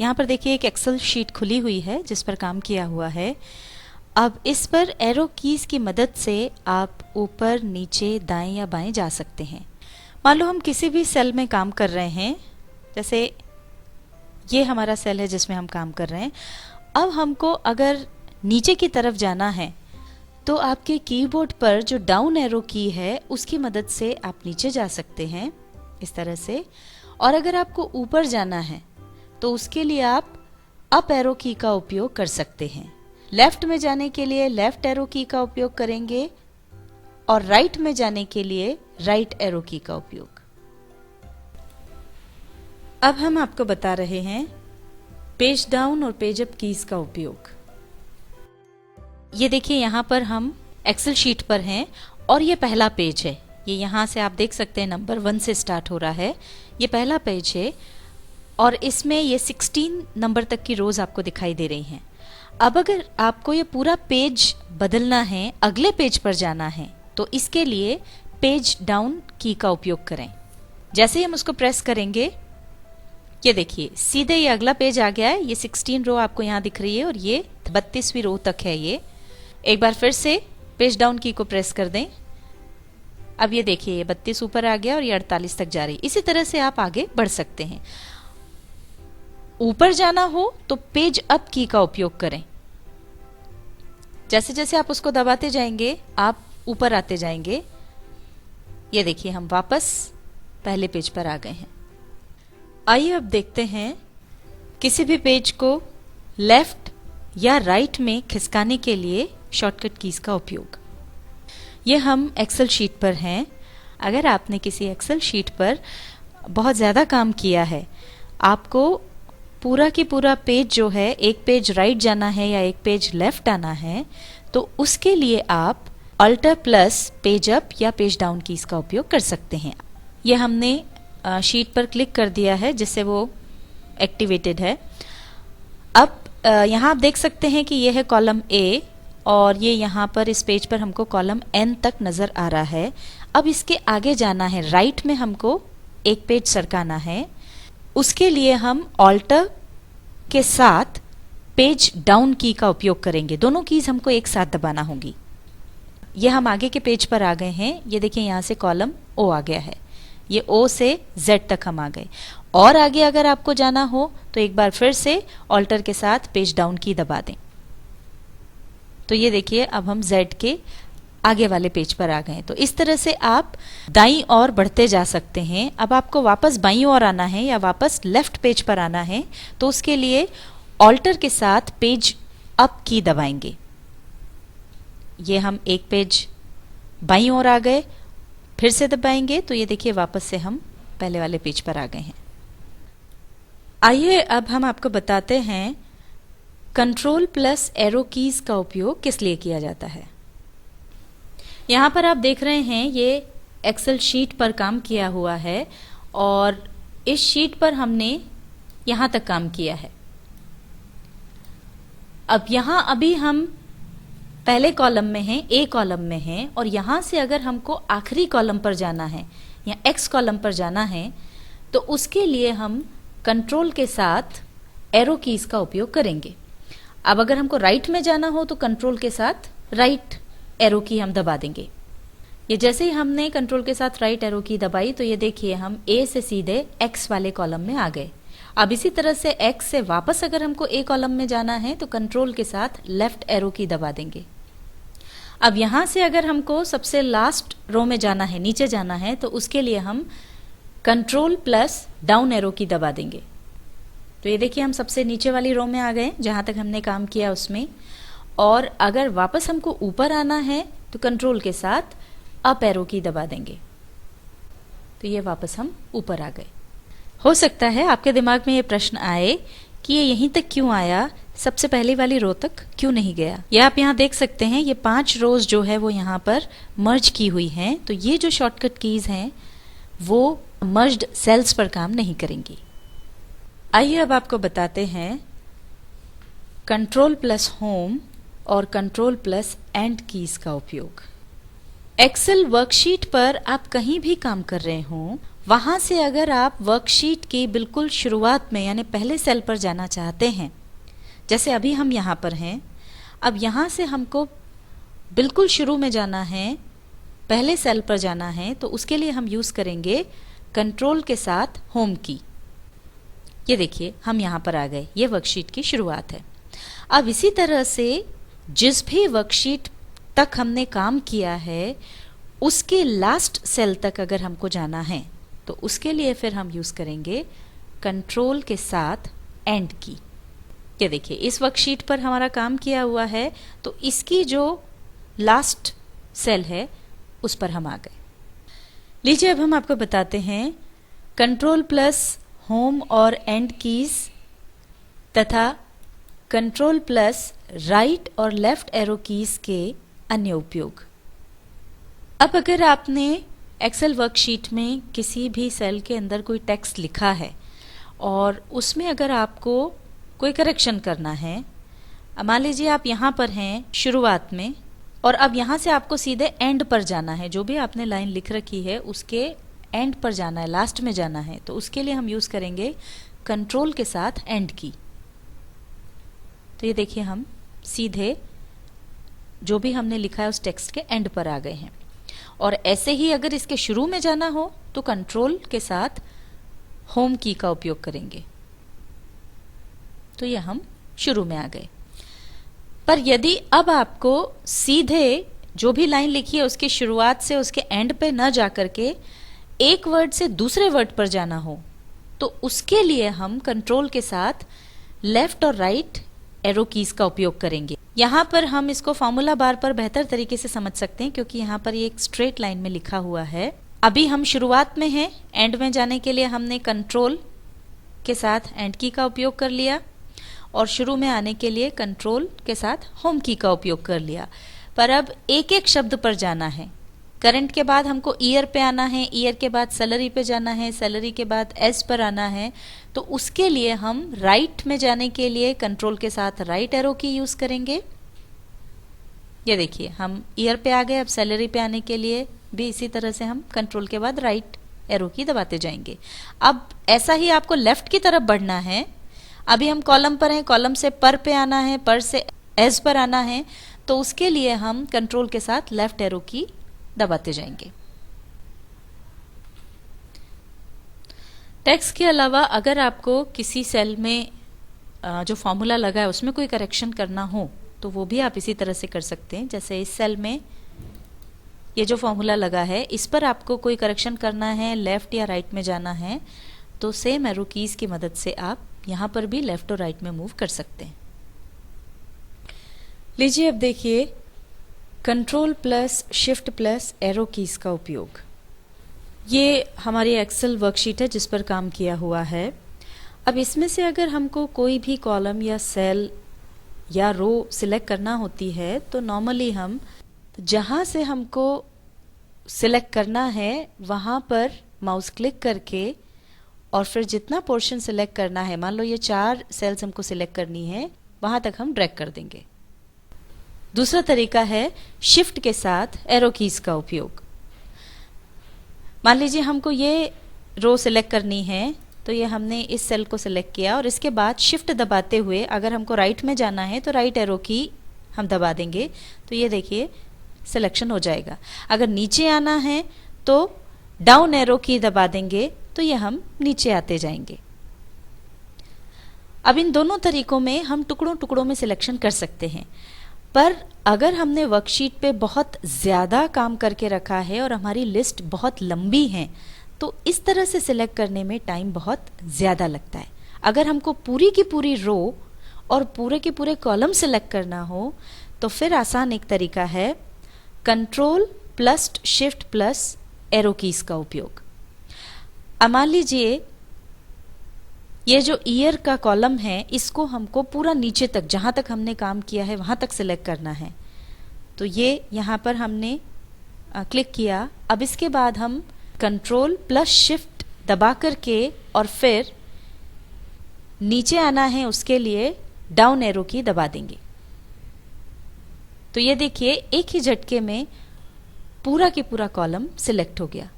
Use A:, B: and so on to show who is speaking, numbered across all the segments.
A: यहाँ पर देखिए एक एक्सेल शीट खुली हुई है जिस पर काम किया हुआ है। अब इस पर एरो कीज की मदद से आप ऊपर नीचे दाएं या बाएं जा सकते हैं। मान लो हम किसी भी सेल में काम कर रहे हैं, जैसे ये हमारा सेल है जिसमें हम काम कर रहे हैं। अब हमको अगर नीचे की तरफ जाना है तो आपके कीबोर्ड पर जो डाउन एरो की है उसकी मदद से आप नीचे जा सकते हैं इस तरह से। और अगर आपको ऊपर जाना है तो उसके लिए आप अप एरो की का उपयोग कर सकते हैं। लेफ्ट में जाने के लिए लेफ्ट एरो की का उपयोग करेंगे और राइट में जाने के लिए राइट एरो की का उपयोग। अब हम आपको बता रहे हैं पेज डाउन और पेज अप कीज का उपयोग। ये देखिए यहाँ पर हम एक्सेल शीट पर हैं और ये पहला पेज है। ये यहाँ से आप देख सकते हैं नंबर 1 से स्टार्ट हो रहा है। ये पहला पेज है और इसमें ये 16 नंबर तक की रोज आपको दिखाई दे रही हैं। अब अगर आपको ये पूरा पेज बदलना है, अगले पेज पर जाना है, तो इसके लिए पेज डाउन की का उपयोग करें। जैसे ही हम उसको प्रेस करेंगे, ये देखिए सीधे ये अगला पेज आ गया है। ये 16 रो आपको यहाँ दिख रही है और ये 32वीं रो तक है। ये एक बार फिर से पेज डाउन की को प्रेस कर दें। अब ये देखिए ये 32 ऊपर आ गया और ये 48 तक जा रही। इसी तरह से आप आगे बढ़ सकते हैं। ऊपर जाना हो तो पेज अप की का उपयोग करें। जैसे जैसे आप उसको दबाते जाएंगे आप ऊपर आते जाएंगे। ये देखिए हम वापस पहले पेज पर आ गए हैं। आइए अब देखते हैं किसी भी पेज को लेफ्ट या राइट में खिसकाने के लिए शॉर्टकट कीज का उपयोग। ये हम एक्सेल शीट पर हैं। अगर आपने किसी एक्सेल शीट पर बहुत ज़्यादा काम किया है, आपको पूरा की पूरा पेज जो है, एक पेज राइट जाना है या एक पेज लेफ्ट आना है, तो उसके लिए आप अल्टर प्लस पेज अप या पेज डाउन कीज का उपयोग कर सकते हैं। ये हमने शीट पर क्लिक कर दिया है जिससे वो एक्टिवेटेड है। अब यहाँ आप देख सकते हैं कि ये है कॉलम ए और ये यहाँ पर इस पेज पर हमको कॉलम एन तक नजर आ रहा है। अब इसके आगे जाना है, राइट में हमको एक पेज सरकाना है। उसके लिए हम ऑल्टर के साथ पेज डाउन की का उपयोग करेंगे। दोनों कीज हमको एक साथ दबाना होंगी। ये हम आगे के पेज पर आ गए हैं। ये देखिए यहाँ से कॉलम ओ आ गया है। ये ओ से जेड तक हम आ गए। और आगे अगर आपको जाना हो तो एक बार फिर से ऑल्टर के साथ पेज डाउन की दबा दें। तो ये देखिए अब हम जेड के आगे वाले पेज पर आ गए। तो इस तरह से आप दाईं ओर बढ़ते जा सकते हैं। अब आपको वापस बाईं ओर आना है या वापस लेफ्ट पेज पर आना है, तो उसके लिए ऑल्टर के साथ पेज अप की दबाएंगे। ये हम एक पेज बाईं ओर आ गए, फिर से दबाएंगे तो ये देखिए वापस से हम पहले वाले पेज पर आ गए हैं। आइए अब हम आपको बताते हैं कंट्रोल प्लस एरो कीज का उपयोग किस लिए किया जाता है। यहाँ पर आप देख रहे हैं ये एक्सेल शीट पर काम किया हुआ है और इस शीट पर हमने यहाँ तक काम किया है। अब यहाँ अभी हम पहले कॉलम में हैं, ए कॉलम में हैं और यहाँ से अगर हमको आखिरी कॉलम पर जाना है या एक्स कॉलम पर जाना है, तो उसके लिए हम कंट्रोल के साथ एरो कीज का उपयोग करेंगे। अब अगर हमको राइट में जाना हो तो कंट्रोल के साथ राइट एरो की हम दबा देंगे। ये जैसे ही हमने कंट्रोल के साथ राइट एरो की दबाई तो ये देखिए हम ए से सीधे एक्स वाले कॉलम में आ गए। अब इसी तरह से एक्स से वापस अगर हमको ए कॉलम में जाना है तो कंट्रोल के साथ लेफ्ट एरो की दबा देंगे। अब यहाँ से अगर हमको सबसे लास्ट रो में जाना है, नीचे जाना है, तो उसके लिए हम कंट्रोल प्लस डाउन एरो की दबा देंगे। तो ये देखिए हम सबसे नीचे वाली रो में आ गए जहाँ तक हमने काम किया उसमें। और अगर वापस हमको ऊपर आना है तो कंट्रोल के साथ अप एरो की दबा देंगे। तो ये वापस हम ऊपर आ गए। हो सकता है आपके दिमाग में ये प्रश्न आए कि ये यहीं तक क्यों आया, सबसे पहले वाली रो तक क्यों नहीं गया। ये आप यहाँ देख सकते हैं ये 5 रोज जो है वो यहाँ पर मर्ज की हुई हैं। तो ये जो शॉर्टकट कीज हैं वो मर्ज्ड सेल्स पर काम नहीं करेंगी। आइए अब आपको बताते हैं कंट्रोल प्लस होम और कंट्रोल प्लस एंड कीज का उपयोग। एक्सेल वर्कशीट पर आप कहीं भी काम कर रहे हों वहां से अगर आप वर्कशीट की बिल्कुल शुरुआत में यानी पहले सेल पर जाना चाहते हैं, जैसे अभी हम यहाँ पर हैं, अब यहाँ से हमको बिल्कुल शुरू में जाना है, पहले सेल पर जाना है, तो उसके लिए हम यूज करेंगे कंट्रोल के साथ होम की। ये देखिए हम यहाँ पर आ गए, ये वर्कशीट की शुरुआत है। अब इसी तरह से जिस भी वर्कशीट तक हमने काम किया है उसके लास्ट सेल तक अगर हमको जाना है तो उसके लिए फिर हम यूज करेंगे कंट्रोल के साथ एंड की। ये देखिए इस वर्कशीट पर हमारा काम किया हुआ है, तो इसकी जो लास्ट सेल है उस पर हम आ गए। लीजिए अब हम आपको बताते हैं कंट्रोल प्लस होम और एंड कीज तथा कंट्रोल प्लस राइट और लेफ्ट एरो कीज के अन्य उपयोग। अब अगर आपने एक्सेल वर्कशीट में किसी भी सेल के अंदर कोई टेक्स्ट लिखा है और उसमें अगर आपको कोई करेक्शन करना है, मान लीजिए आप यहाँ पर हैं शुरुआत में और अब यहाँ से आपको सीधे एंड पर जाना है, जो भी आपने लाइन लिख रखी है उसके एंड पर जाना है, लास्ट में जाना है, तो उसके लिए हम यूज करेंगे कंट्रोल के साथ एंड की। तो ये देखिए हम सीधे जो भी हमने लिखा है उस टेक्स्ट के एंड पर आ गए हैं। और ऐसे ही अगर इसके शुरू में जाना हो तो कंट्रोल के साथ होम की का उपयोग करेंगे। तो ये हम शुरू में आ गए। पर यदि अब आपको सीधे जो भी लाइन लिखी है उसकी शुरुआत से उसके एंड पे न जाकर के एक वर्ड से दूसरे वर्ड पर जाना हो, तो उसके लिए हम कंट्रोल के साथ लेफ्ट और राइट एरो कीज का उपयोग करेंगे। यहाँ पर हम इसको फॉर्मूला बार पर बेहतर तरीके से समझ सकते हैं क्योंकि यहाँ पर ये एक स्ट्रेट लाइन में लिखा हुआ है। अभी हम शुरुआत में हैं, एंड में जाने के लिए हमने कंट्रोल के साथ एंड की का उपयोग कर लिया और शुरू में आने के लिए कंट्रोल के साथ होम की का उपयोग कर लिया। पर अब एक एक शब्द पर जाना है। करंट के बाद हमको ईयर पे आना है, ईयर के बाद सैलरी पे जाना है, सैलरी के बाद एस पर आना है, तो उसके लिए हम राइट में जाने के लिए कंट्रोल के साथ राइट एरो की यूज करेंगे। ये देखिए हम ईयर पे आ गए, अब सैलरी पे आने के लिए भी इसी तरह से हम कंट्रोल के बाद राइट एरो की दबाते जाएंगे। अब ऐसा ही आपको लेफ्ट की तरफ बढ़ना है। अभी हम कॉलम पर हैं, कॉलम से पर पे आना है, पर से एस पर आना है, तो उसके लिए हम कंट्रोल के साथ लेफ्ट एरो की दबाते जाएंगे। टेक्स्ट के अलावा अगर आपको किसी सेल में जो फॉर्मूला लगा है उसमें कोई करेक्शन करना हो तो वो भी आप इसी तरह से कर सकते हैं। जैसे इस सेल में ये जो फॉर्मूला लगा है इस पर आपको कोई करेक्शन करना है, लेफ्ट या राइट में जाना है, तो सेम एरो कीज की मदद से आप यहां पर भी लेफ्ट और राइट में मूव कर सकते हैं। लीजिए अब देखिए control plus shift plus arrow keys का उपयोग। ये हमारी एक्सेल वर्कशीट है जिस पर काम किया हुआ है। अब इसमें से अगर हमको कोई भी कॉलम या सेल या रो सिलेक्ट करना होती है तो नॉर्मली हम जहां से हमको सिलेक्ट करना है वहां पर माउस क्लिक करके और फिर जितना पोर्शन सिलेक्ट करना है, मान लो ये 4 सेल्स हमको सिलेक्ट करनी है, वहां तक हम ड्रैग कर देंगे। दूसरा तरीका है शिफ्ट के साथ एरो कीज का उपयोग। मान लीजिए हमको ये रो सिलेक्ट करनी है, तो ये हमने इस सेल को सिलेक्ट किया और इसके बाद शिफ्ट दबाते हुए अगर हमको राइट में जाना है तो राइट एरो की हम दबा देंगे, तो ये देखिए सिलेक्शन हो जाएगा। अगर नीचे आना है तो डाउन एरो की दबा देंगे, तो ये हम नीचे आते जाएंगे। अब इन दोनों तरीकों में हम टुकड़ों टुकड़ों में सिलेक्शन कर सकते हैं, पर अगर हमने वर्कशीट पे बहुत ज़्यादा काम करके रखा है और हमारी लिस्ट बहुत लंबी है तो इस तरह से सिलेक्ट करने में टाइम बहुत ज़्यादा लगता है। अगर हमको पूरी की पूरी रो और पूरे के पूरे कॉलम सिलेक्ट करना हो तो फिर आसान एक तरीका है control plus shift plus arrow keys का उपयोग। अब मान लीजिए ये जो ईयर का कॉलम है इसको हमको पूरा नीचे तक, जहां तक हमने काम किया है वहां तक सिलेक्ट करना है, तो ये यहां पर हमने क्लिक किया। अब इसके बाद हम कंट्रोल प्लस शिफ्ट दबा करके और फिर नीचे आना है, उसके लिए डाउन एरो की दबा देंगे। तो ये देखिए एक ही झटके में पूरा के पूरा कॉलम सिलेक्ट हो गया।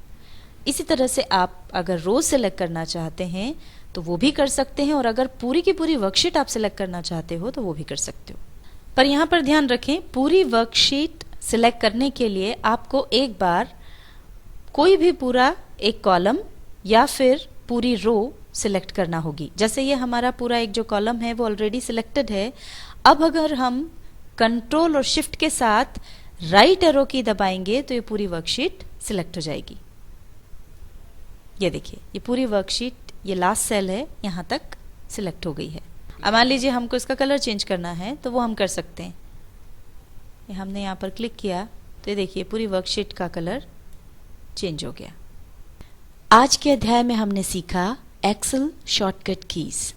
A: इसी तरह से आप अगर रो सेलेक्ट करना चाहते हैं तो वो भी कर सकते हैं, और अगर पूरी की पूरी वर्कशीट आप सिलेक्ट करना चाहते हो तो वो भी कर सकते हो। पर यहाँ पर ध्यान रखें, पूरी वर्कशीट सिलेक्ट करने के लिए आपको एक बार कोई भी पूरा एक कॉलम या फिर पूरी रो सिलेक्ट करना होगी। जैसे ये हमारा पूरा एक जो कॉलम है वो ऑलरेडी सिलेक्टेड है। अब अगर हम कंट्रोल और शिफ्ट के साथ राइट एरो की दबाएंगे तो ये पूरी वर्कशीट सिलेक्ट हो जाएगी। ये देखिए, ये पूरी वर्कशीट, ये लास्ट सेल है, यहाँ तक सिलेक्ट हो गई है। अब मान लीजिए हमको इसका कलर चेंज करना है तो वो हम कर सकते हैं। ये हमने यहाँ पर क्लिक किया तो ये देखिए पूरी वर्कशीट का कलर चेंज हो गया। आज के अध्याय में हमने सीखा एक्सेल शॉर्टकट कीज।